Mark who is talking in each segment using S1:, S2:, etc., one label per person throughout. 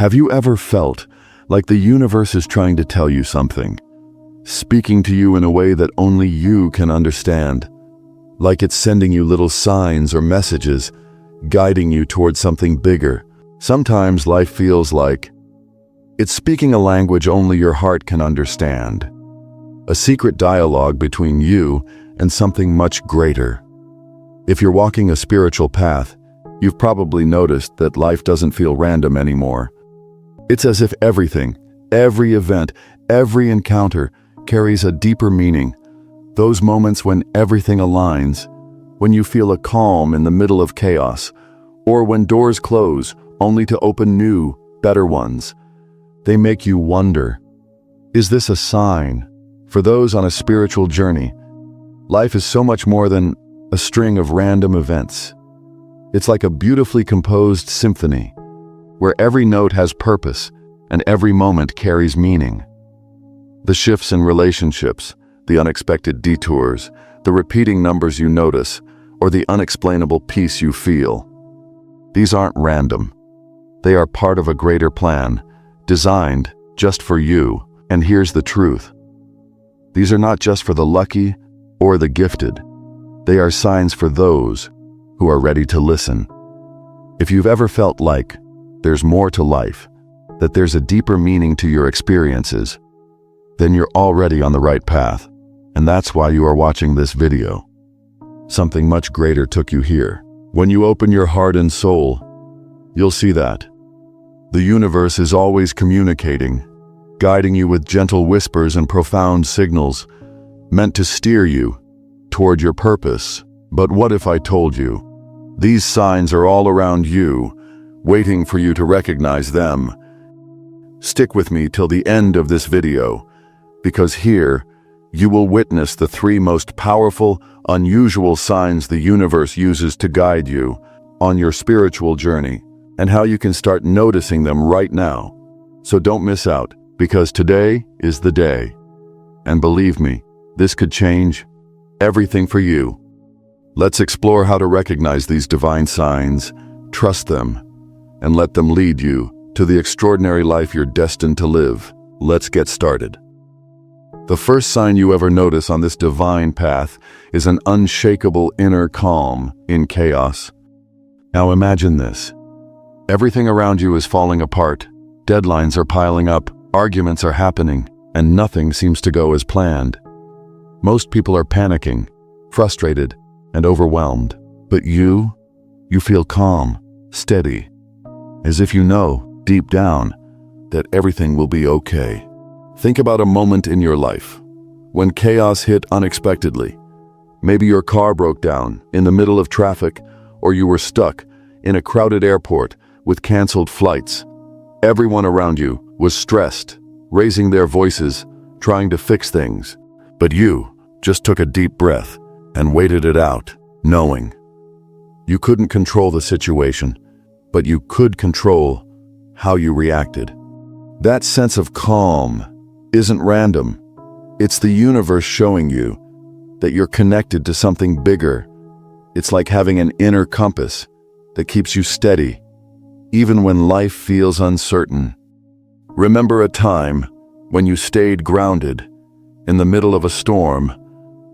S1: Have you ever felt like the universe is trying to tell you something, speaking to you in a way that only you can understand? Like it's sending you little signs or messages, guiding you towards something bigger. Sometimes life feels like it's speaking a language only your heart can understand. A secret dialogue between you and something much greater. If you're walking a spiritual path, you've probably noticed that life doesn't feel random anymore. It's as if everything, every event, every encounter carries a deeper meaning. Those moments when everything aligns, when you feel a calm in the middle of chaos, or when doors close only to open new, better ones. They make you wonder, is this a sign? For those on a spiritual journey, life is so much more than a string of random events. It's like a beautifully composed symphony, where every note has purpose and every moment carries meaning. The shifts in relationships, the unexpected detours, the repeating numbers you notice, or the unexplainable peace you feel. These aren't random. They are part of a greater plan, designed just for you. And here's the truth. These are not just for the lucky or the gifted. They are signs for those who are ready to listen. If you've ever felt like there's more to life, that there's a deeper meaning to your experiences, then you're already on the right path. And that's why you are watching this video. Something much greater took you here. When you open your heart and soul, you'll see that the universe is always communicating, guiding you with gentle whispers and profound signals, meant to steer you toward your purpose. But what if I told you, these signs are all around you, waiting for you to recognize them? Stick with me till the end of this video, because here you will witness the 3 most powerful, unusual signs the universe uses to guide you on your spiritual journey, and how you can start noticing them right now. So don't miss out, because today is the day. And believe me, this could change everything for you. Let's explore how to recognize these divine signs, trust them, and let them lead you to the extraordinary life you're destined to live. Let's get started. The first sign you ever notice on this divine path is an unshakable inner calm in chaos. Now imagine this. Everything around you is falling apart. Deadlines are piling up, arguments are happening, and nothing seems to go as planned. Most people are panicking, frustrated, and overwhelmed. But you feel calm, steady, as if you know, deep down, that everything will be okay. Think about a moment in your life when chaos hit unexpectedly. Maybe your car broke down in the middle of traffic, or you were stuck in a crowded airport with canceled flights. Everyone around you was stressed, raising their voices, trying to fix things. But you just took a deep breath and waited it out, knowing you couldn't control the situation, but you could control how you reacted. That sense of calm isn't random. It's the universe showing you that you're connected to something bigger. It's like having an inner compass that keeps you steady, even when life feels uncertain. Remember a time when you stayed grounded in the middle of a storm,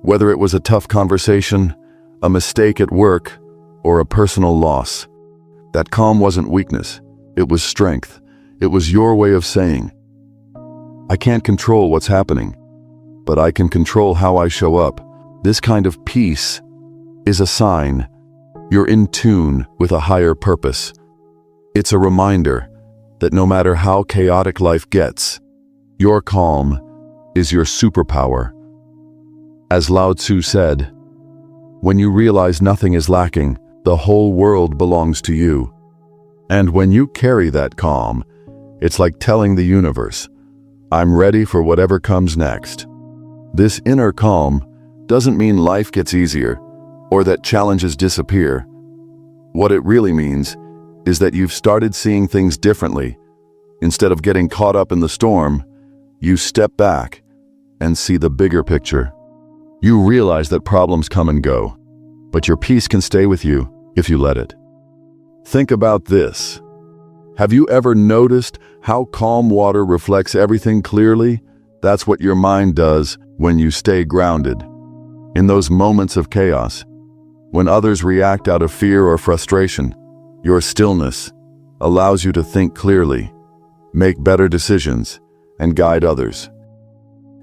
S1: whether it was a tough conversation, a mistake at work, or a personal loss. That calm wasn't weakness, it was strength. It was your way of saying, I can't control what's happening, but I can control how I show up. This kind of peace is a sign you're in tune with a higher purpose. It's a reminder that no matter how chaotic life gets, your calm is your superpower. As Lao Tzu said, when you realize nothing is lacking, the whole world belongs to you. And when you carry that calm, it's like telling the universe, I'm ready for whatever comes next. This inner calm doesn't mean life gets easier or that challenges disappear. What it really means is that you've started seeing things differently. Instead of getting caught up in the storm, you step back and see the bigger picture. You realize that problems come and go, but your peace can stay with you if you let it. Think about this. Have you ever noticed how calm water reflects everything clearly? That's what your mind does when you stay grounded. In those moments of chaos, when others react out of fear or frustration, your stillness allows you to think clearly, make better decisions, and guide others.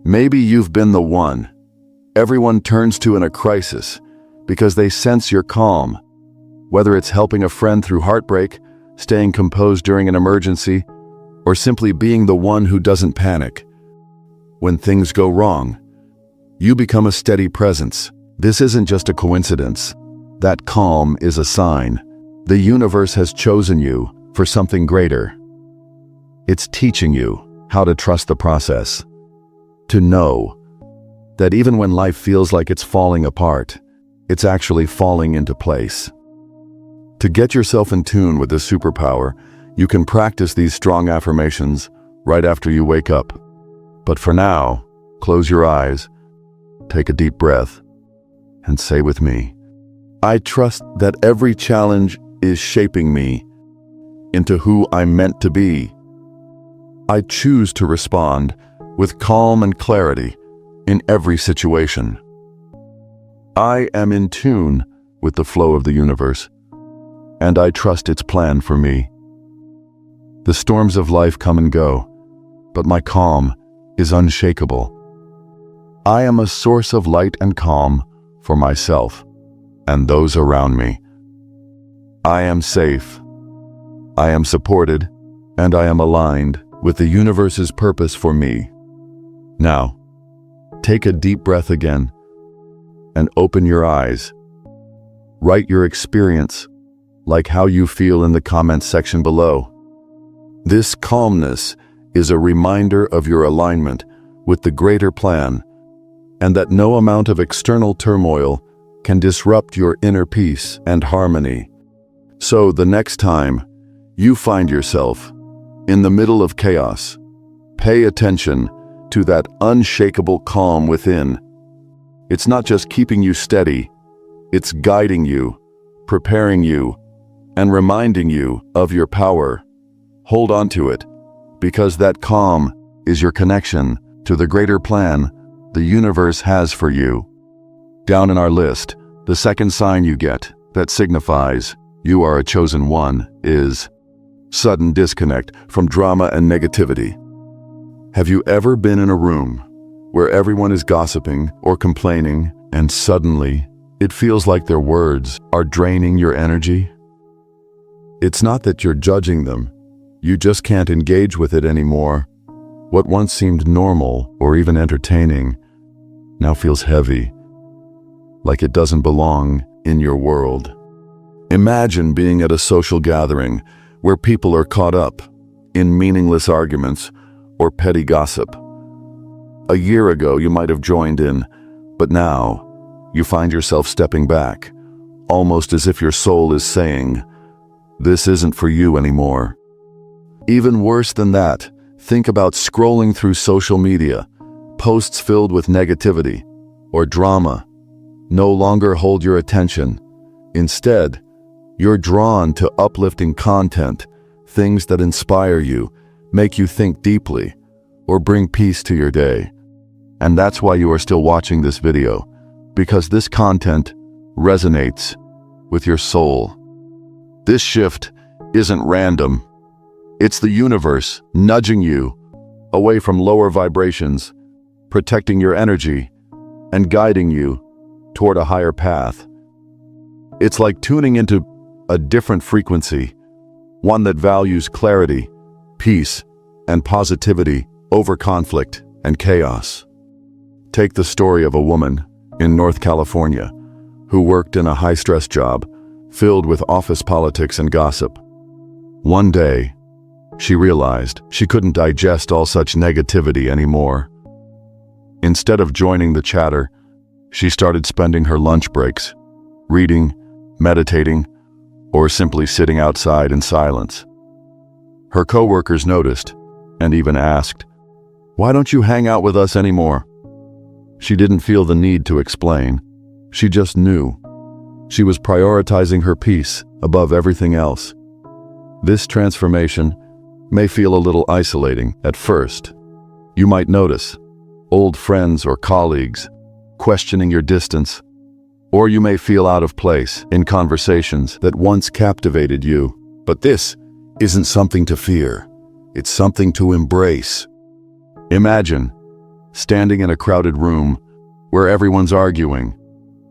S1: Maybe you've been the one everyone turns to in a crisis because they sense you're calm. Whether it's helping a friend through heartbreak, staying composed during an emergency, or simply being the one who doesn't panic. When things go wrong, you become a steady presence. This isn't just a coincidence. That calm is a sign. The universe has chosen you for something greater. It's teaching you how to trust the process, to know that even when life feels like it's falling apart, it's actually falling into place. To get yourself in tune with this superpower, you can practice these strong affirmations right after you wake up. But for now, close your eyes, take a deep breath, and say with me, I trust that every challenge is shaping me into who I'm meant to be. I choose to respond with calm and clarity in every situation. I am in tune with the flow of the universe, and I trust its plan for me. The storms of life come and go, but my calm is unshakable. I am a source of light and calm for myself and those around me. I am safe, I am supported, and I am aligned with the universe's purpose for me. Now, take a deep breath again and open your eyes. Write your experience, like how you feel, in the comments section below. This calmness is a reminder of your alignment with the greater plan, and that no amount of external turmoil can disrupt your inner peace and harmony. So the next time you find yourself in the middle of chaos, pay attention to that unshakable calm within. It's not just keeping you steady, it's guiding you, preparing you, and reminding you of your power. Hold on to it, because that calm is your connection to the greater plan the universe has for you. Down in our list, the second sign you get that signifies you are a chosen one is sudden disconnect from drama and negativity. Have you ever been in a room where everyone is gossiping or complaining, and suddenly it feels like their words are draining your energy? It's not that you're judging them, you just can't engage with it anymore. What once seemed normal or even entertaining now feels heavy, like it doesn't belong in your world. Imagine being at a social gathering where people are caught up in meaningless arguments or petty gossip. A year ago, you might have joined in, but now you find yourself stepping back, almost as if your soul is saying, "This isn't for you anymore." Even worse than that, think about scrolling through social media. Posts filled with negativity or drama no longer hold your attention. Instead, you're drawn to uplifting content, things that inspire you, make you think deeply, or bring peace to your day. And that's why you are still watching this video, because this content resonates with your soul. This shift isn't random. It's the universe nudging you away from lower vibrations, protecting your energy, and guiding you toward a higher path. It's like tuning into a different frequency, one that values clarity, peace, and positivity over conflict and chaos. Take the story of a woman in North California who worked in a high-stress job filled with office politics and gossip. One day, she realized she couldn't digest all such negativity anymore. Instead of joining the chatter, she started spending her lunch breaks reading, meditating, or simply sitting outside in silence. Her coworkers noticed and even asked, "Why don't you hang out with us anymore?" She didn't feel the need to explain. She just knew. She was prioritizing her peace above everything else. This transformation may feel a little isolating at first. You might notice old friends or colleagues questioning your distance, or you may feel out of place in conversations that once captivated you. But this isn't something to fear. It's something to embrace. Imagine standing in a crowded room where everyone's arguing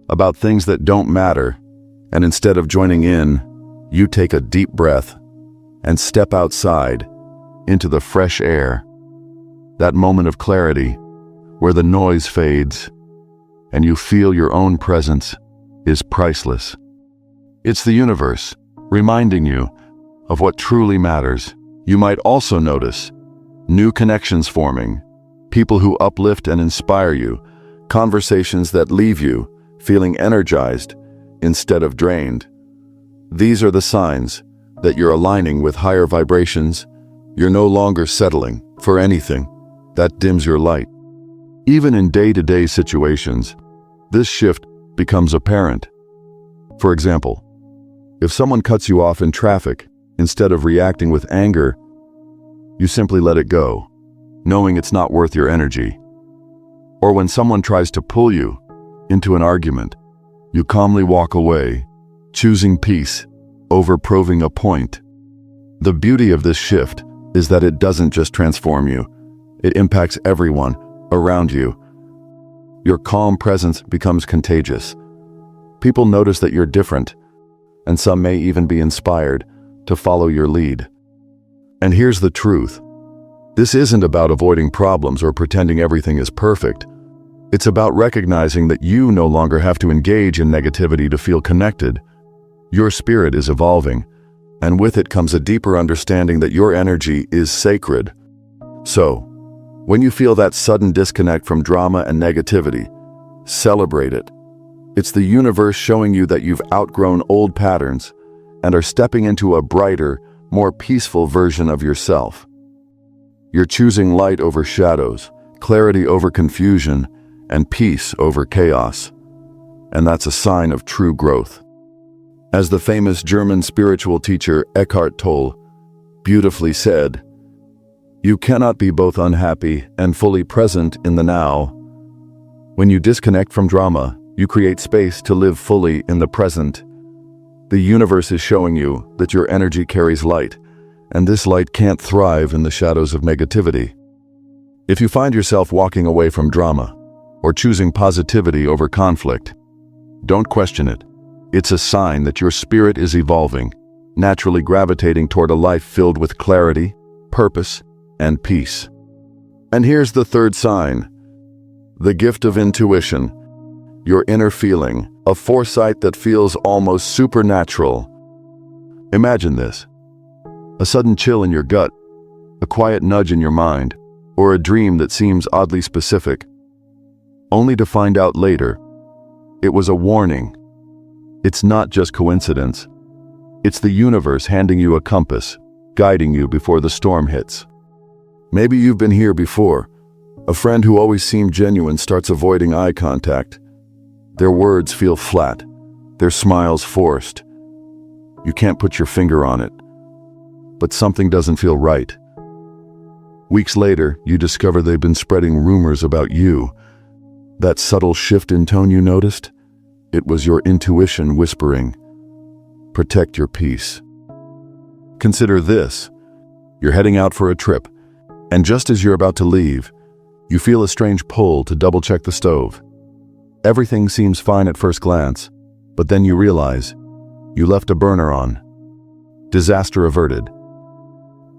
S1: about things that don't matter, and instead of joining in, you take a deep breath and step outside into the fresh air. That moment of clarity where the noise fades and you feel your own presence is priceless. It's the universe reminding you of what truly matters. You might also notice new connections forming, people who uplift and inspire you, conversations that leave you feeling energized instead of drained. These are the signs that you're aligning with higher vibrations. You're no longer settling for anything that dims your light. Even in day-to-day situations, this shift becomes apparent. For example, if someone cuts you off in traffic, instead of reacting with anger, you simply let it go, knowing it's not worth your energy. Or when someone tries to pull you into an argument, you calmly walk away, choosing peace over proving a point. The beauty of this shift is that it doesn't just transform you, it impacts everyone around you. Your calm presence becomes contagious. People notice that you're different, and some may even be inspired to follow your lead. And here's the truth. This isn't about avoiding problems or pretending everything is perfect. It's about recognizing that you no longer have to engage in negativity to feel connected. Your spirit is evolving, and with it comes a deeper understanding that your energy is sacred. So, when you feel that sudden disconnect from drama and negativity, celebrate it. It's the universe showing you that you've outgrown old patterns and are stepping into a brighter, more peaceful version of yourself. You're choosing light over shadows, clarity over confusion, and peace over chaos. And that's a sign of true growth. As the famous German spiritual teacher Eckhart Tolle beautifully said, "You cannot be both unhappy and fully present in the now." When you disconnect from drama, you create space to live fully in the present. The universe is showing you that your energy carries light, and this light can't thrive in the shadows of negativity. If you find yourself walking away from drama or choosing positivity over conflict, don't question it. It's a sign that your spirit is evolving, naturally gravitating toward a life filled with clarity, purpose, and peace. And here's the third sign: the gift of intuition, your inner feeling, a foresight that feels almost supernatural. Imagine this: a sudden chill in your gut, a quiet nudge in your mind, or a dream that seems oddly specific, only to find out later it was a warning. It's not just coincidence. It's the universe handing you a compass, guiding you before the storm hits. Maybe you've been here before. A friend who always seemed genuine starts avoiding eye contact. Their words feel flat, their smiles forced. You can't put your finger on it, but something doesn't feel right. Weeks later, you discover they've been spreading rumors about you. That subtle shift in tone you noticed? It was your intuition whispering, "Protect your peace." Consider this. You're heading out for a trip, and just as you're about to leave, you feel a strange pull to double-check the stove. Everything seems fine at first glance, but then you realize you left a burner on. Disaster averted.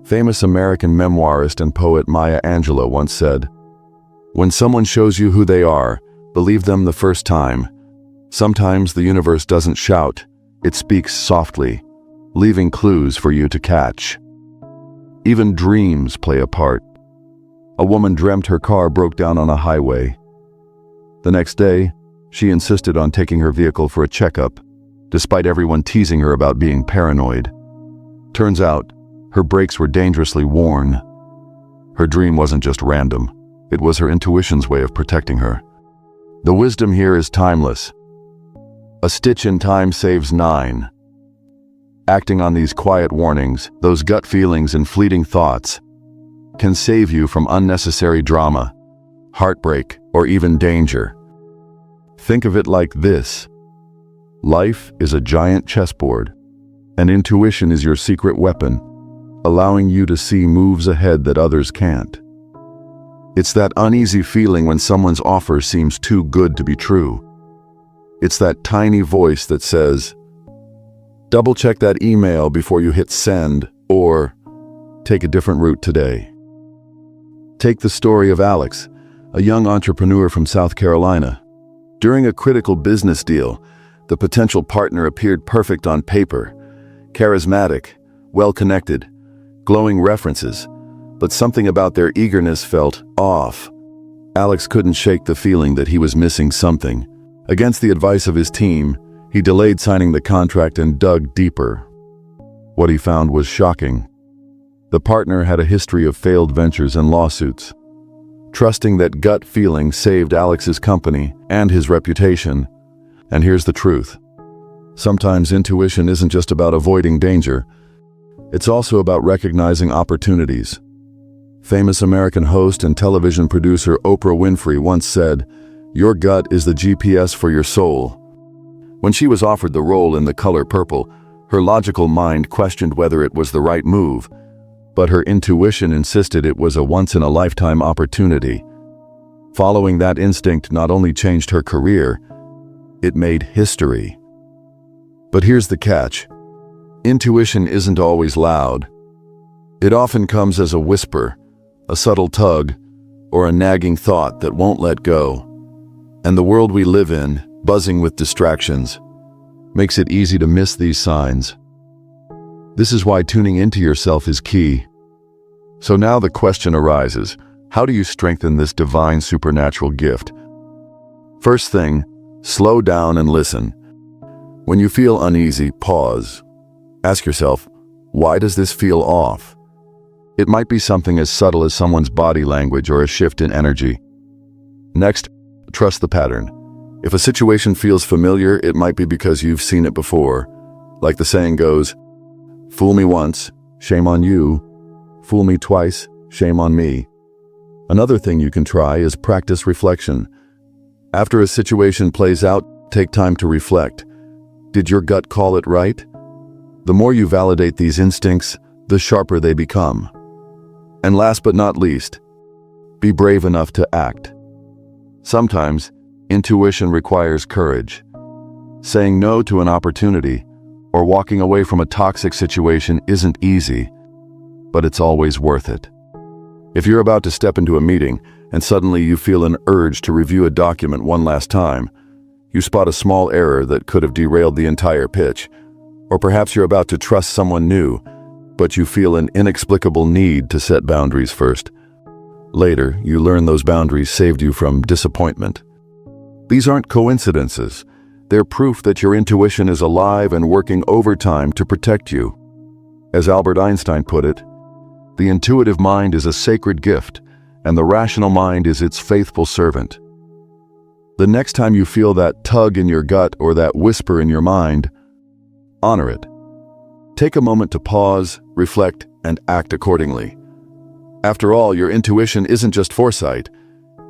S1: Famous American memoirist and poet Maya Angelou once said, "When someone shows you who they are, believe them the first time. Sometimes the universe doesn't shout, it speaks softly, leaving clues for you to catch." Even dreams play a part. A woman dreamt her car broke down on a highway. The next day, she insisted on taking her vehicle for a checkup, despite everyone teasing her about being paranoid. Turns out, her brakes were dangerously worn. Her dream wasn't just random, it was her intuition's way of protecting her. The wisdom here is timeless. A stitch in time saves 9. Acting on these quiet warnings, those gut feelings and fleeting thoughts, can save you from unnecessary drama, heartbreak, or even danger. Think of it like this. Life is a giant chessboard, and intuition is your secret weapon, allowing you to see moves ahead that others can't. It's that uneasy feeling when someone's offer seems too good to be true. It's that tiny voice that says, double-check that email before you hit send, or take a different route today. Take the story of Alex, a young entrepreneur from South Carolina. During a critical business deal, the potential partner appeared perfect on paper, charismatic, well-connected, glowing references, but something about their eagerness felt off. Alex couldn't shake the feeling that he was missing something. Against the advice of his team, he delayed signing the contract and dug deeper. What he found was shocking. The partner had a history of failed ventures and lawsuits. Trusting that gut feeling saved Alex's company and his reputation. And here's the truth. Sometimes intuition isn't just about avoiding danger. It's also about recognizing opportunities. Famous American host and television producer Oprah Winfrey once said, "Your gut is the GPS for your soul." When she was offered the role in The Color Purple, her logical mind questioned whether it was the right move, but her intuition insisted it was a once-in-a-lifetime opportunity. Following that instinct not only changed her career, it made history. But here's the catch. Intuition isn't always loud. It often comes as a whisper, a subtle tug, or a nagging thought that won't let go. And the world we live in, buzzing with distractions, makes it easy to miss these signs. This is why tuning into yourself is key. So now the question arises, how do you strengthen this divine supernatural gift? First thing, slow down and listen. When you feel uneasy, pause. Ask yourself, why does this feel off? It might be something as subtle as someone's body language or a shift in energy. Next, trust the pattern. If a situation feels familiar, it might be because you've seen it before. Like the saying goes, fool me once, shame on you. Fool me twice, shame on me. Another thing you can try is practice reflection. After a situation plays out, take time to reflect. Did your gut call it right? The more you validate these instincts, the sharper they become. And last but not least, be brave enough to act. Sometimes, intuition requires courage. Saying no to an opportunity or walking away from a toxic situation isn't easy, but it's always worth it. If you're about to step into a meeting and suddenly you feel an urge to review a document one last time, you spot a small error that could have derailed the entire pitch, or perhaps you're about to trust someone new, but you feel an inexplicable need to set boundaries first. Later, you learn those boundaries saved you from disappointment. These aren't coincidences. They're proof that your intuition is alive and working overtime to protect you. As Albert Einstein put it, the intuitive mind is a sacred gift, and the rational mind is its faithful servant. The next time you feel that tug in your gut or that whisper in your mind, honor it. Take a moment to pause, reflect, and act accordingly. After all, your intuition isn't just foresight.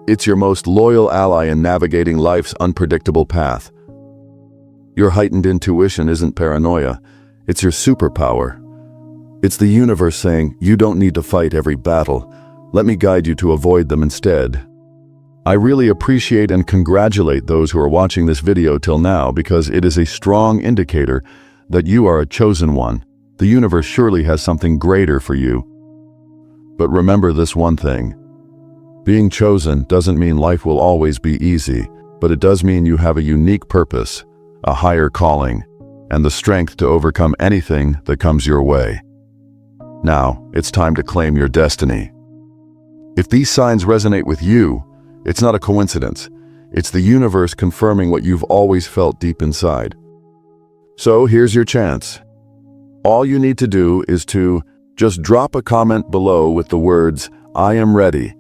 S1: It's your most loyal ally in navigating life's unpredictable path. Your heightened intuition isn't paranoia. It's your superpower. It's the universe saying, you don't need to fight every battle. Let me guide you to avoid them instead. I really appreciate and congratulate those who are watching this video till now because it is a strong indicator that you are a chosen one. The universe surely has something greater for you. But remember this one thing. Being chosen doesn't mean life will always be easy, but it does mean you have a unique purpose, a higher calling, and the strength to overcome anything that comes your way. Now, it's time to claim your destiny. If these signs resonate with you, it's not a coincidence. It's the universe confirming what you've always felt deep inside. So here's your chance. All you need to do is to just drop a comment below with the words, I am ready.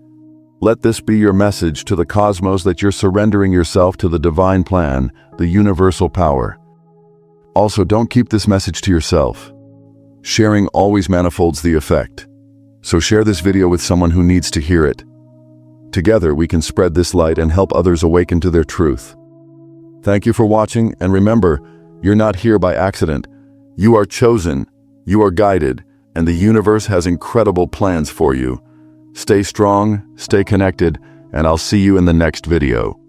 S1: Let this be your message to the cosmos that you're surrendering yourself to the divine plan, the universal power. Also, don't keep this message to yourself. Sharing always manifolds the effect. So share this video with someone who needs to hear it. Together, we can spread this light and help others awaken to their truth. Thank you for watching, and remember, you're not here by accident. You are chosen, you are guided, and the universe has incredible plans for you. Stay strong, stay connected, and I'll see you in the next video.